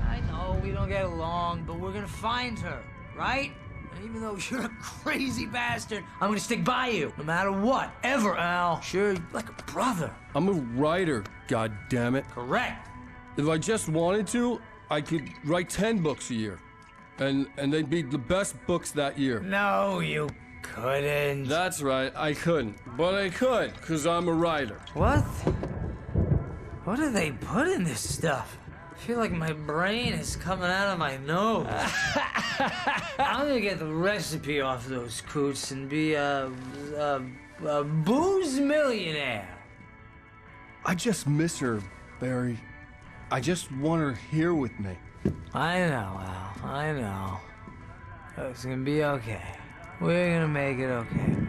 Speaker 2: I know we don't get along, but we're gonna find her, right? And even though you're a crazy bastard, I'm gonna stick by you, no matter what, ever, Al. Sure, like a brother.
Speaker 18: I'm a writer, goddammit.
Speaker 2: Correct.
Speaker 18: If I just wanted to, I could write 10 books a year. And they'd be the best books that year.
Speaker 2: No, you couldn't.
Speaker 18: That's right, I couldn't. But I could, because I'm a writer.
Speaker 2: What? What do they put in this stuff? I feel like my brain is coming out of my nose. I'm gonna get the recipe off those coots and be a booze millionaire.
Speaker 18: I just miss her, Barry. I just want her here with me.
Speaker 2: I know, Al. I know. It's gonna be okay. We're gonna make it okay, man.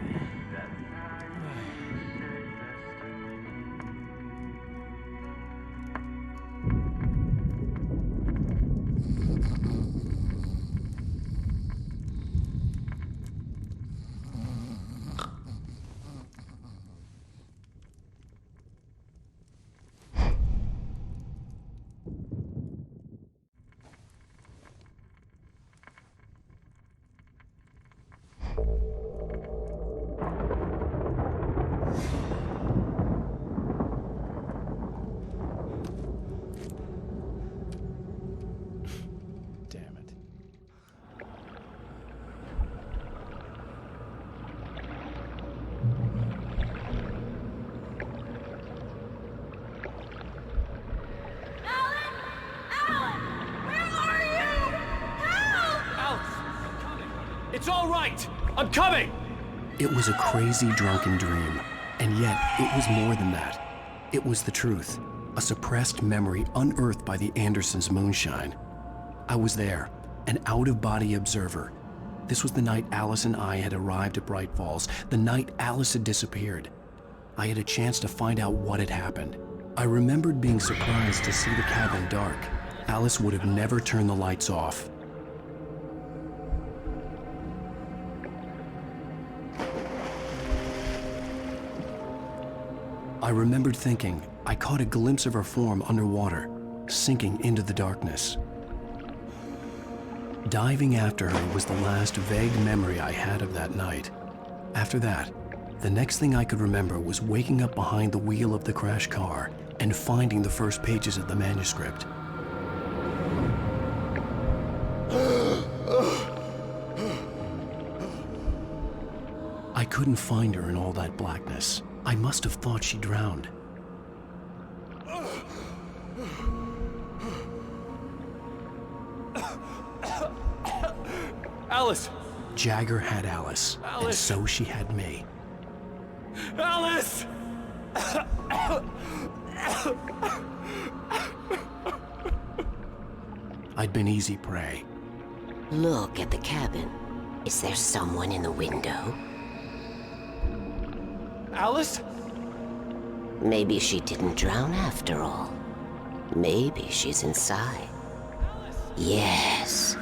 Speaker 12: It's all right! I'm coming!
Speaker 1: It was a crazy, drunken dream, and yet it was more than that. It was the truth, a suppressed memory unearthed by the Andersons' moonshine. I was there, an out-of-body observer. This was the night Alice and I had arrived at Bright Falls, the night Alice had disappeared. I had a chance to find out what had happened. I remembered being surprised to see the cabin dark. Alice would have never turned the lights off. I remembered thinking I caught a glimpse of her form underwater, sinking into the darkness. Diving after her was the last vague memory I had of that night. After that, the next thing I could remember was waking up behind the wheel of the crashed car and finding the first pages of the manuscript. I couldn't find her in all that blackness. I must have thought she drowned.
Speaker 12: Alice!
Speaker 1: Jagger had Alice, and
Speaker 12: Alice!
Speaker 1: so she had me.
Speaker 12: Alice!
Speaker 1: I'd been easy prey.
Speaker 19: Look at the cabin. Is there someone in the window?
Speaker 12: Alice?
Speaker 19: Maybe she didn't drown after all. Maybe she's inside. Yes.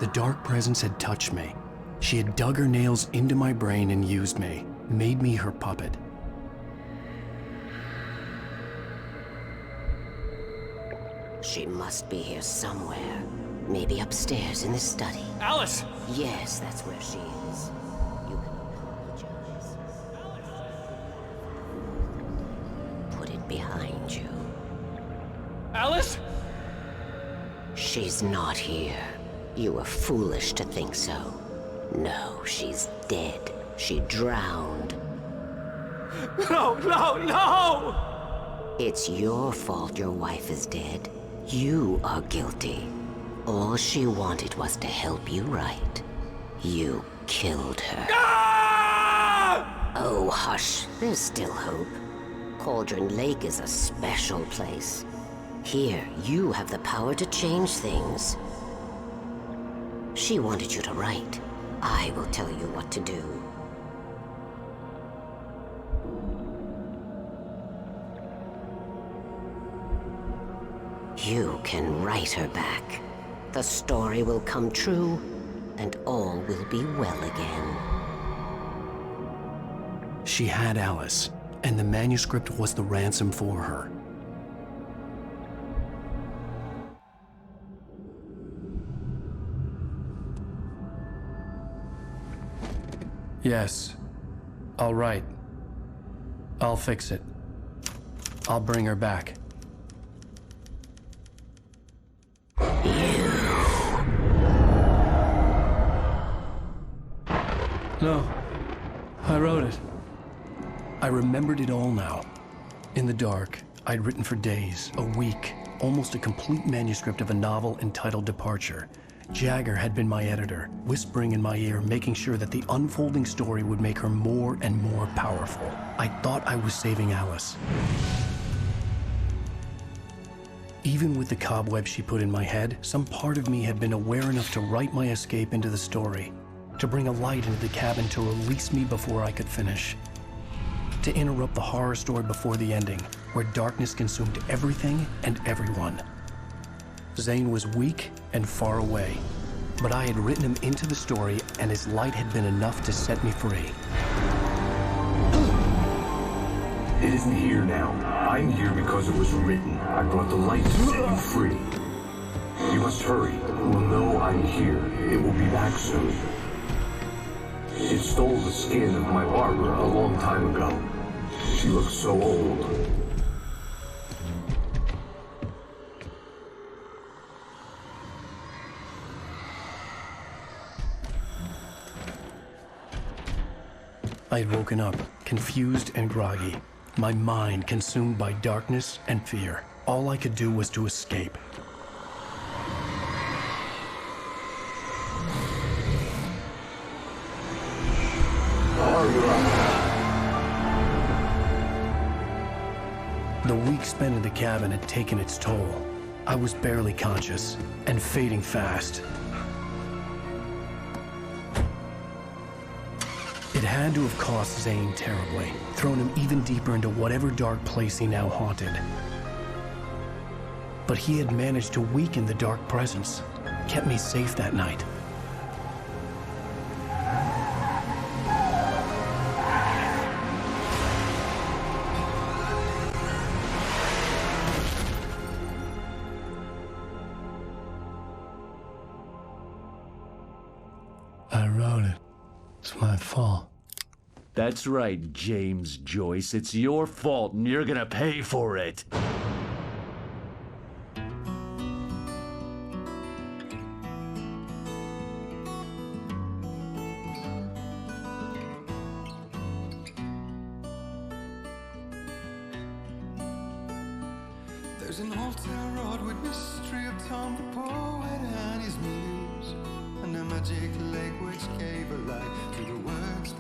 Speaker 1: The dark presence had touched me. She had dug her nails into my brain and used me, made me her puppet.
Speaker 19: She must be here somewhere. Maybe upstairs in the study.
Speaker 12: Alice!
Speaker 19: Yes, that's where she is. You can apologize. Put it behind you.
Speaker 12: Alice?
Speaker 19: She's not here. You were foolish to think so. No, she's dead. She drowned.
Speaker 12: No, no, no!
Speaker 19: It's your fault your wife is dead. You are guilty. All she wanted was to help you right. You killed her. Oh, hush. There's still hope. Cauldron Lake is a special place. Here, you have the power to change things. She wanted you to write. I will tell you what to do. You can write her back. The story will come true, and all will be well again.
Speaker 1: She had Alice, and the manuscript was the ransom for her. Yes, I'll write. I'll fix it. I'll bring her back. No, I wrote it. I remembered it all now. In the dark, I'd written for days, a week, almost a complete manuscript of a novel entitled Departure. Jagger had been my editor, whispering in my ear, making sure that the unfolding story would make her more and more powerful. I thought I was saving Alice. Even with the cobwebs she put in my head, some part of me had been aware enough to write my escape into the story, to bring a light into the cabin to release me before I could finish, to interrupt the horror story before the ending, where darkness consumed everything and everyone. Zane was weak and far away, but I had written him into the story, and his light had been enough to set me free.
Speaker 13: It isn't here now. I'm here because it was written. I brought the light to set you free. You must hurry. We'll know I'm here. It will be back soon. It stole the skin of my barber a long time ago. She looks so old.
Speaker 1: I had woken up, confused and groggy, my mind consumed by darkness and fear. All I could do was to escape. The week spent in the cabin had taken its toll. I was barely conscious and fading fast. It had to have cost Zane terribly, thrown him even deeper into whatever dark place he now haunted. But he had managed to weaken the dark presence, kept me safe that night. I wrote it. It's my fault.
Speaker 20: That's right, James Joyce. It's your fault, and you're gonna pay for it.
Speaker 21: There's an old town road with mystery of Tom the poet and his muse, and a magic lake which gave a light to the words that